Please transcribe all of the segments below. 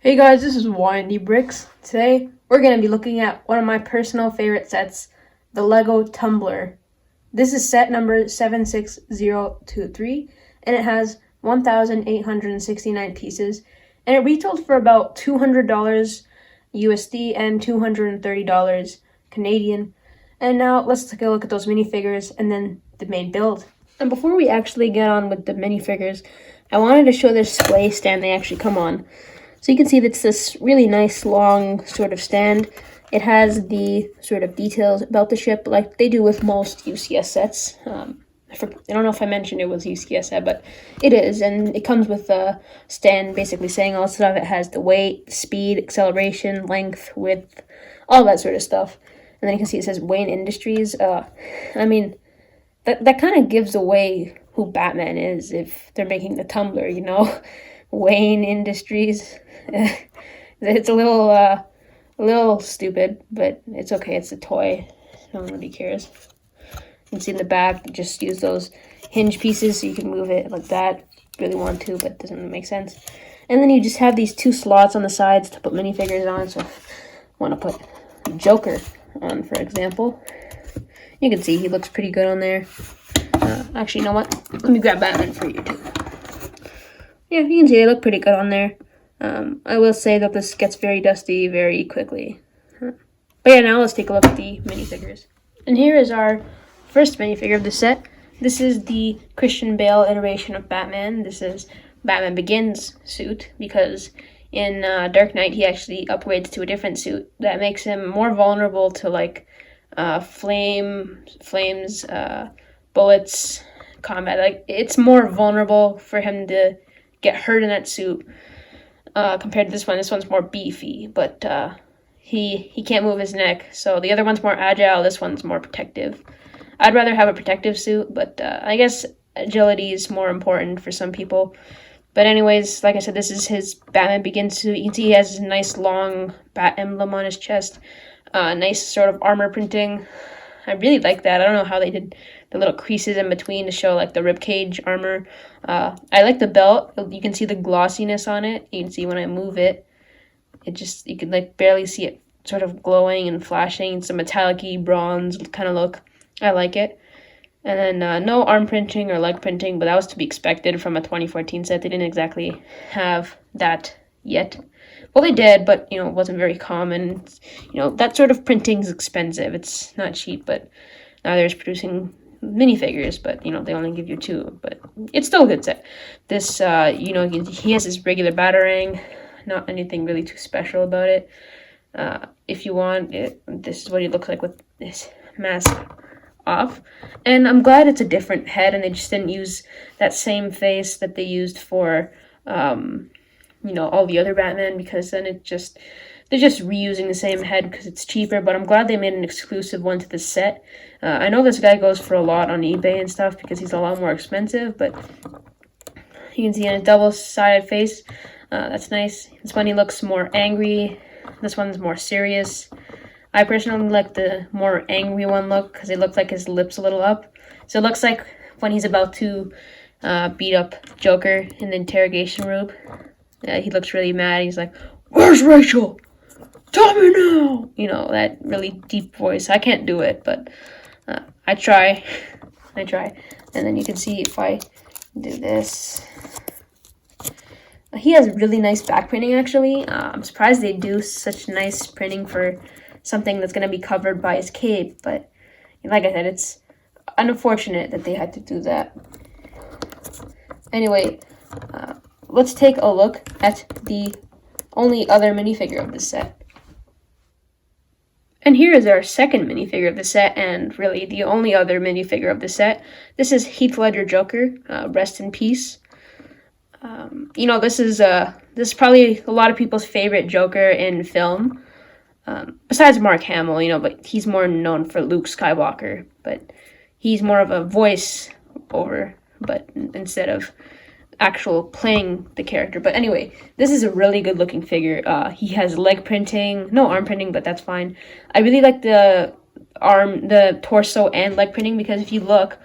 Hey guys, this is Windy Bricks. Today we're going to be looking at one of my personal favorite sets, the Lego Tumbler. This is set number 76023 and it has 1,869 pieces and it retailed for about $200 USD and $230 Canadian. And now let's take a look at those minifigures and then the main build. And before we actually get on with the minifigures, I wanted to show this sway stand they actually come on. So you can see that's this really nice long sort of stand. It has the sort of details about the ship like they do with most UCS sets. I don't know if I mentioned it was UCS set, but it is. And it comes with a stand basically saying all stuff. It has the weight, speed, acceleration, length, width, all that sort of stuff. And then you can see it says Wayne Industries. That kind of gives away who Batman is if they're making the Tumbler, you know? Wayne Industries. It's a little stupid, but it's okay. It's a toy. No one really cares. You can see in the back, just use those hinge pieces so you can move it like that. Really want to, but it doesn't really make sense. And then you just have these two slots on the sides to put minifigures on. So I want to put Joker on, for example. You can see he looks pretty good on there. Actually, you know what? Let me grab Batman for you too. Yeah, you can see they look pretty good on there. I will say that this gets very dusty very quickly. But yeah, now let's take a look at the minifigures. And here is our first minifigure of the set. This is the Christian Bale iteration of Batman. This is Batman Begins suit because in Dark Knight he actually upgrades to a different suit that makes him more vulnerable to like flames, bullets, combat. Like it's more vulnerable for him to get hurt in that suit compared to this one. This one's more beefy, but he can't move his neck. So the other one's more agile. This one's more protective. I'd rather have a protective suit, but I guess agility is more important for some people. But anyways, like I said, this is his Batman Begins suit. You can see he has a nice long bat emblem on his chest. Nice sort of armor printing. I really like that. I don't know how they did the little creases in between to show like the ribcage armor. I like the belt. You can see the glossiness on it. You can see when I move it, you can like barely see it sort of glowing and flashing. It's a metallic-y bronze kind of look. I like it. And then no arm printing or leg printing, but that was to be expected from a 2014 set. They didn't exactly have that yet. Well, they did, but, it wasn't very common. That sort of printing is expensive. It's not cheap, but neither is producing minifigures, but, they only give you two. But it's still a good set. This, he has his regular Batarang. Not anything really too special about it. If you want it, this is what he looks like with his mask off. And I'm glad it's a different head, and they just didn't use that same face that they used for all the other Batman, because then they're just reusing the same head because it's cheaper. But I'm glad they made an exclusive one to the set. I know this guy goes for a lot on eBay and stuff because he's a lot more expensive, but you can see in a double-sided face. That's nice. This one he looks more angry. This one's more serious. I personally like the more angry one look because it looks like his lips a little up. So it looks like when he's about to beat up Joker in the interrogation room. He looks really mad. He's like, "Where's Rachel? Tell me now!" That really deep voice. I can't do it, but I try. And then you can see if I do this. He has really nice back printing, actually. I'm surprised they do such nice printing for something that's going to be covered by his cape. But like I said, it's unfortunate that they had to do that. Anyway, let's take a look at the only other minifigure of the set. And here is our second minifigure of the set, and really the only other minifigure of the set. This is Heath Ledger Joker. Rest in peace. This is probably a lot of people's favorite Joker in film. Besides Mark Hamill, but he's more known for Luke Skywalker. But he's more of a voice over, but instead of actual playing the character. But anyway, this is a really good looking figure. He has leg printing, no arm printing, but that's fine. I really like the torso and leg printing because if you look,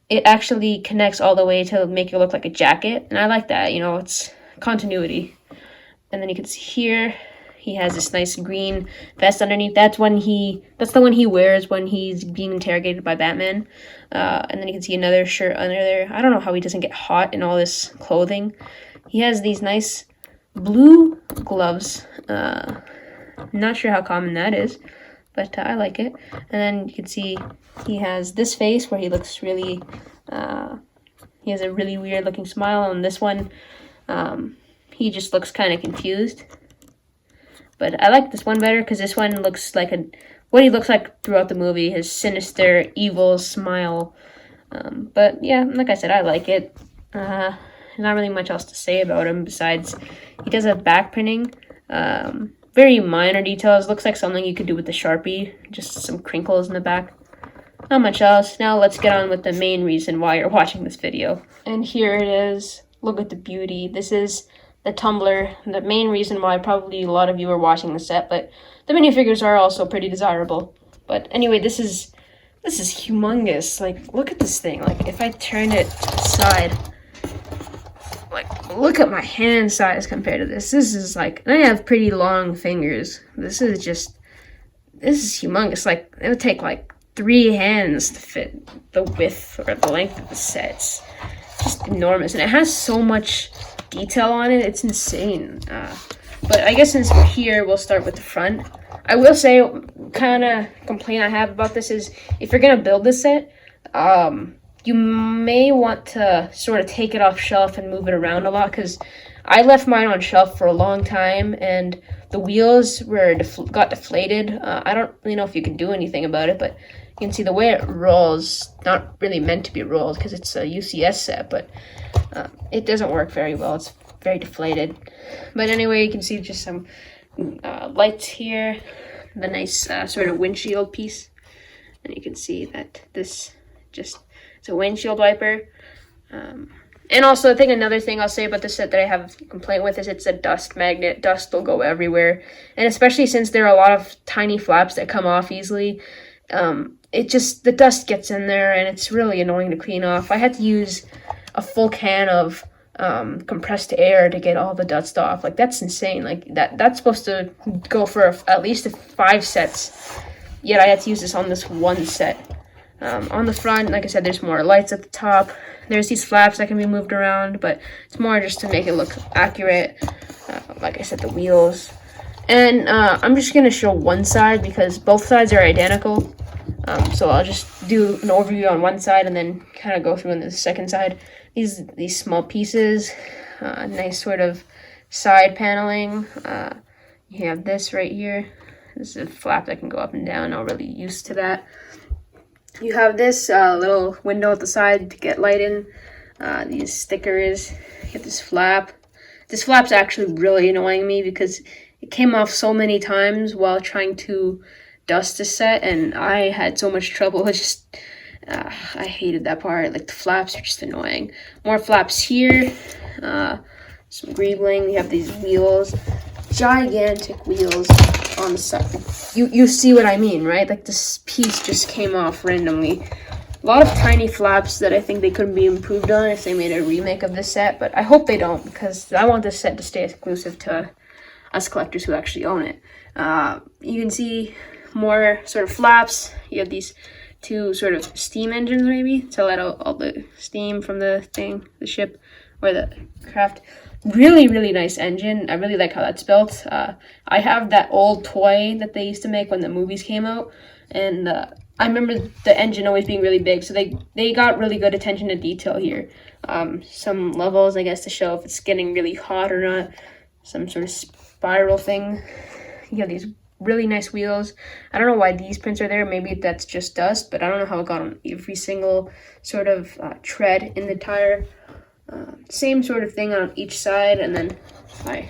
it actually connects all the way to make it look like a jacket, and I like that. It's continuity. And then you can see here, he has this nice green vest underneath. That's the one he wears when he's being interrogated by Batman. And then you can see another shirt under there. I don't know how he doesn't get hot in all this clothing. He has these nice blue gloves. Not sure how common that is, but I like it. And then you can see he has this face where he looks really, he has a really weird looking smile. And this one, he just looks kind of confused. But I like this one better because this one looks like what he looks like throughout the movie, his sinister, evil smile. But yeah, like I said, I like it. Not really much else to say about him besides he does have back printing. Very minor details. Looks like something you could do with the Sharpie. Just some crinkles in the back. Not much else. Now let's get on with the main reason why you're watching this video. And here it is. Look at the beauty. This is the Tumbler, the main reason why probably a lot of you are watching the set, but the minifigures are also pretty desirable. But anyway, this is humongous. Like, look at this thing. Like, if I turn it to the side, like, look at my hand size compared to this. This is like, and I have pretty long fingers. This is humongous. Like, it would take like 3 hands to fit the width or the length of the set. It's just enormous, and it has so much detail on it. It's insane. But I guess since we're here, we'll start with the front. I will say, kind of complaint I have about this is if you're gonna build this set, you may want to sort of take it off shelf and move it around a lot, because I left mine on shelf for a long time and the wheels got deflated. I don't really know if you can do anything about it, but you can see the way it rolls, not really meant to be rolled because it's a UCS set, but it doesn't work very well. It's very deflated. But anyway, you can see just some lights here, the nice sort of windshield piece. And you can see that this it's a windshield wiper. And also, I think another thing I'll say about this set that I have a complaint with is it's a dust magnet. Dust will go everywhere. And especially since there are a lot of tiny flaps that come off easily, the dust gets in there and it's really annoying to clean off. I had to use a full can of compressed air to get all the dust off. Like, that's insane. Like, that's supposed to go for at least 5 sets. Yet I had to use this on this one set. On the front, like I said, there's more lights at the top. There's these flaps that can be moved around, but it's more just to make it look accurate. Like I said, the wheels. And I'm just going to show one side because both sides are identical. So I'll just do an overview on one side and then kind of go through on the second side. These small pieces, nice sort of side paneling. You have this right here. This is a flap that can go up and down. Not really used to that. You have this little window at the side to get light in. These stickers. You have this flap. This flap's actually really annoying me because it came off so many times while trying to dust the set, and I had so much trouble. I hated that part. Like, the flaps are just annoying. More flaps here. Some greebling. You have these wheels. Gigantic wheels on the side. You see what I mean, right? Like, this piece just came off randomly. A lot of tiny flaps that I think they could be improved on if they made a remake of this set, but I hope they don't because I want this set to stay exclusive to us collectors who actually own it. You can see more sort of flaps. You have these 2 sort of steam engines maybe to let out all the steam from the ship or the craft. Really, really nice engine. I really like how that's built. I have that old toy that they used to make when the movies came out, and I remember the engine always being really big, so they got really good attention to detail here. Some levels, I guess, to show if it's getting really hot or not. Some sort of spiral thing. You have these really nice wheels. I don't know why these prints are there. Maybe that's just dust, but I don't know how it got on every single sort of tread in the tire. Same sort of thing on each side, and then if I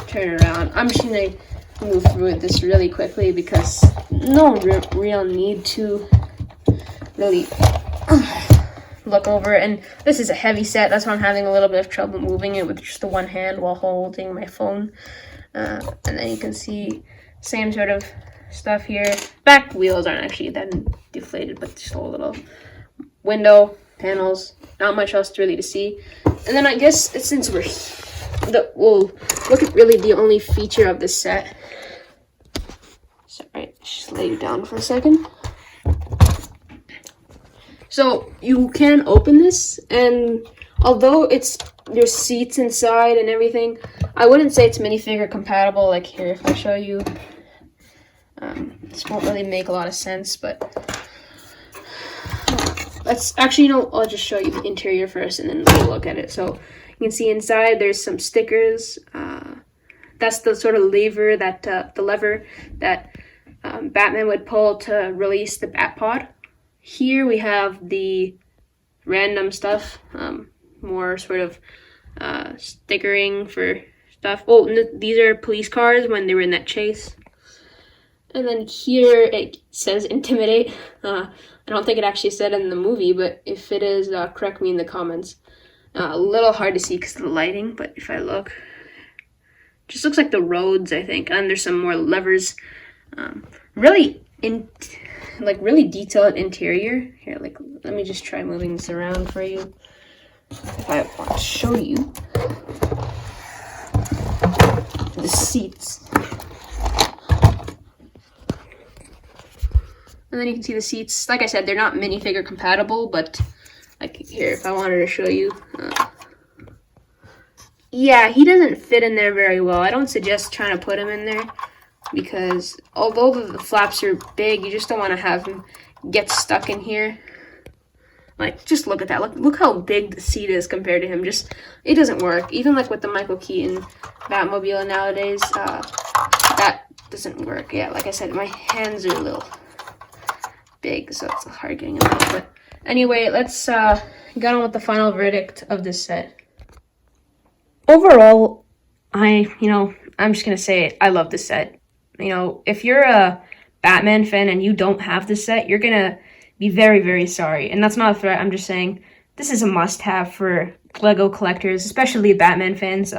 turn it around, I'm just going to move through this really quickly because no real need to really look over it. And this is a heavy set, that's why I'm having a little bit of trouble moving it with just the one hand while holding my phone. And then you can see same sort of stuff here. Back wheels aren't actually that deflated, but just a little window, panels, not much else really to see. And then I guess since we're we'll look at really the only feature of this set. Sorry, just lay you down for a second. So you can open this, and although there's seats inside and everything, I wouldn't say it's minifigure compatible. Like here, if I show you, this won't really make a lot of sense, but let's actually, I'll just show you the interior first, and then we'll look at it. So you can see inside there's some stickers. That's the sort of lever that Batman would pull to release the Batpod. Here we have the random stuff, more sort of stickering for stuff. Oh, these are police cars when they were in that chase. And then here it says intimidate. I don't think it actually said it in the movie, but if it is, correct me in the comments. A little hard to see because of the lighting, but if I look, just looks like the roads, I think. And there's some more levers. Really detailed interior. Here, let me just try moving this around for you. If I want to show you the seats. And then you can see the seats. Like I said, they're not minifigure compatible, but like here, if I wanted to show you. Yeah, he doesn't fit in there very well. I don't suggest trying to put him in there, because although the flaps are big, you just don't want to have him get stuck in here. Like, just look at that. Look how big the seat is compared to him. It doesn't work. Even like with the Michael Keaton Batmobile nowadays, that doesn't work. Yeah, like I said, my hands are a little big, so it's hard getting them out. But anyway, let's get on with the final verdict of this set. Overall, I'm just gonna say it. I love this set. If you're a Batman fan and you don't have this set, you're gonna be very, very sorry. And that's not a threat. I'm just saying this is a must-have for Lego collectors, especially Batman fans.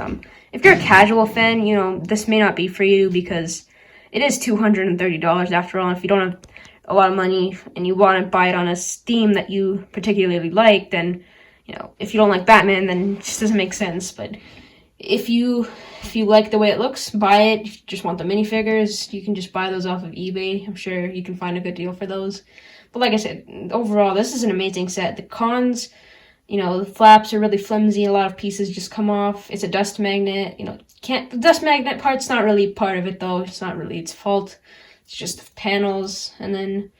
If you're a casual fan, this may not be for you because it is $230 after all. If you don't have a lot of money and you want to buy it on a theme that you particularly like, then if you don't like Batman, then it just doesn't make sense. But if you like the way it looks, buy it. If you just want the minifigures, you can just buy those off of eBay. I'm sure you can find a good deal for those. But like I said, overall, this is an amazing set. The cons, the flaps are really flimsy. A lot of pieces just come off. It's a dust magnet. The dust magnet part's not really part of it, though. It's not really its fault. It's just the panels. And then,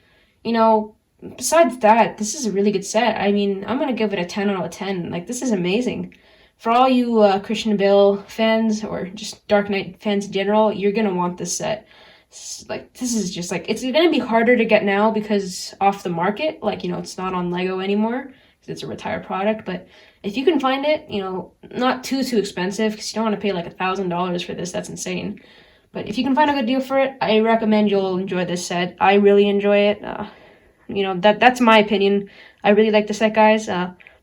besides that, this is a really good set. I mean, I'm going to give it a 10 out of 10. Like, this is amazing. For all you Christian Bale fans or just Dark Knight fans in general, you're going to want this set. This is just it's going to be harder to get now because off the market. It's not on Lego anymore because it's a retired product. But if you can find it, not too expensive, because you don't want to pay like $1,000 for this. That's insane. But if you can find a good deal for it, I recommend you'll enjoy this set. I really enjoy it. That's my opinion. I really like the set, guys.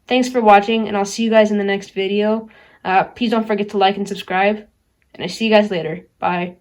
Thanks for watching, and I'll see you guys in the next video. Please don't forget to like and subscribe, and I see you guys later. Bye.